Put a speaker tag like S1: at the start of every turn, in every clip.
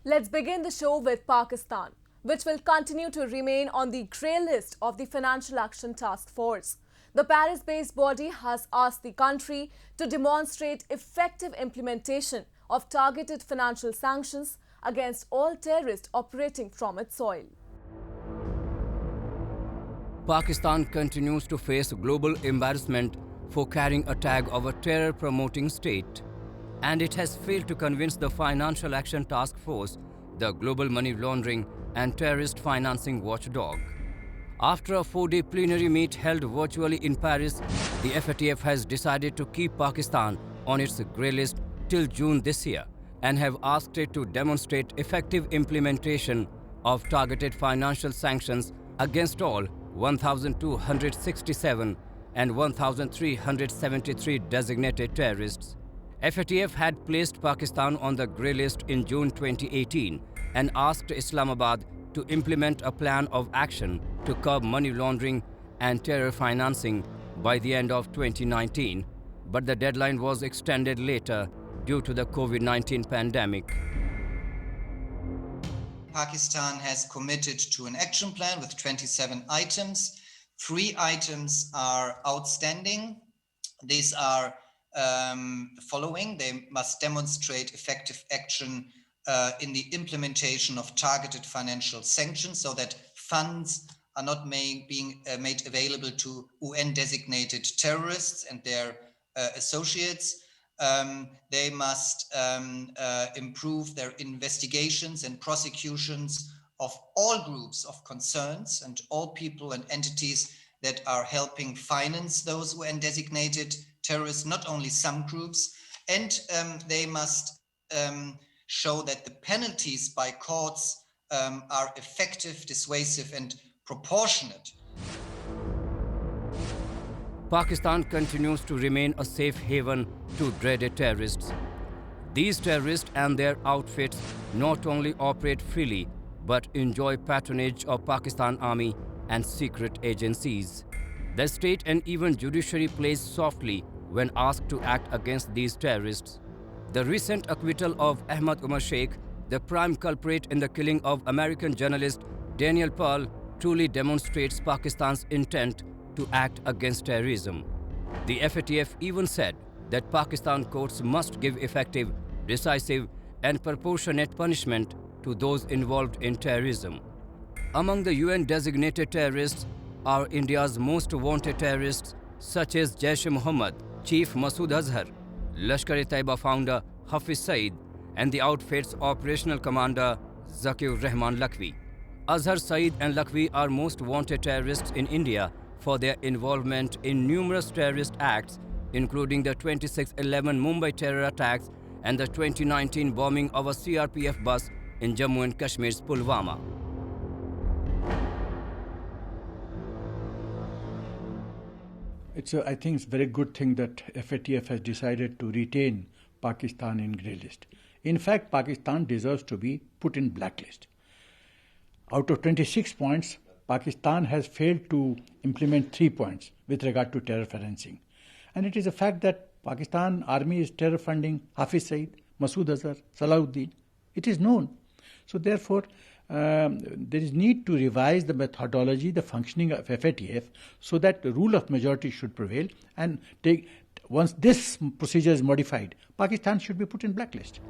S1: Let's begin the show with Pakistan, which will continue to remain on the grey list of the Financial Action Task Force. The Paris-based body has asked the country to demonstrate effective implementation of targeted financial sanctions against all terrorists operating from its soil.
S2: Pakistan continues to face global embarrassment for carrying a tag of a terror-promoting state, and it has failed to convince the Financial Action Task Force, the global money laundering and terrorist financing watchdog. After a 4-day plenary meet held virtually in Paris, the FATF has decided to keep Pakistan on its grey list till June this year and have asked it to demonstrate effective implementation of targeted financial sanctions against all 1,267 and 1,373 designated terrorists. FATF had placed Pakistan on the grey list in June 2018 and asked Islamabad to implement a plan of action to curb money laundering and terror financing by the end of 2019, but the deadline was extended later due to the COVID-19 pandemic.
S3: Pakistan has committed to an action plan with 27 items. 3 items are outstanding. These are the following. They must demonstrate effective action in the implementation of targeted financial sanctions so that funds are not being made available to UN-designated terrorists and their associates. They must improve their investigations and prosecutions of all groups of concerns and all people and entities that are helping finance those UN-designated terrorists, not only some groups. And they must show that the penalties by courts are effective, dissuasive, and proportionate.
S2: Pakistan continues to remain a safe haven to dreaded terrorists. These terrorists and their outfits not only operate freely but enjoy patronage of Pakistan Army and secret agencies. The state and even judiciary plays softly when asked to act against these terrorists. The recent acquittal of Ahmad Umar Sheikh, the prime culprit in the killing of American journalist Daniel Pearl, truly demonstrates Pakistan's intent to act against terrorism. The FATF even said that Pakistan courts must give effective, decisive, and proportionate punishment to those involved in terrorism. Among the UN-designated terrorists are India's most wanted terrorists such as Jaish-e-Mohammed Chief Masood Azhar, Lashkar-e-Taiba founder Hafiz Saeed, and the outfit's operational commander Zakir Rahman Lakhvi. Azhar, Saeed and Lakhvi are most wanted terrorists in India for their involvement in numerous terrorist acts, including the 26/11 Mumbai terror attacks and the 2019 bombing of a CRPF bus in Jammu and Kashmir's Pulwama.
S4: I think it's a very good thing that FATF has decided to retain Pakistan in grey list. In fact, Pakistan deserves to be put in blacklist. Out of 26 points, Pakistan has failed to implement 3 points with regard to terror financing. And it is a fact that Pakistan Army is terror funding Hafiz Saeed, Masood Azhar, Salahuddin. It is known. So therefore, there is need to revise the methodology, the functioning of FATF, so that the rule of majority should prevail. And once this procedure is modified, Pakistan should be put in blacklist.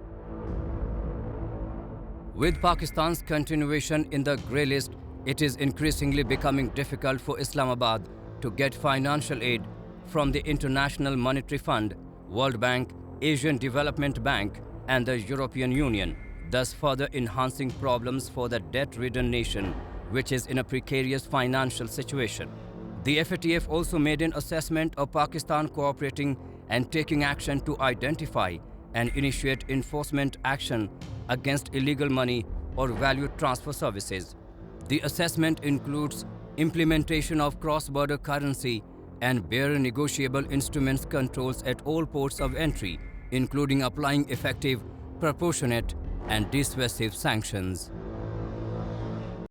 S2: With Pakistan's continuation in the grey list, it is increasingly becoming difficult for Islamabad to get financial aid from the International Monetary Fund, World Bank, Asian Development Bank, and the European Union, thus further enhancing problems for the debt-ridden nation, which is in a precarious financial situation. The FATF also made an assessment of Pakistan cooperating and taking action to identify and initiate enforcement action against illegal money or value transfer services. The assessment includes implementation of cross-border currency and bearer negotiable instruments controls at all ports of entry, including applying effective, proportionate, and dissuasive sanctions.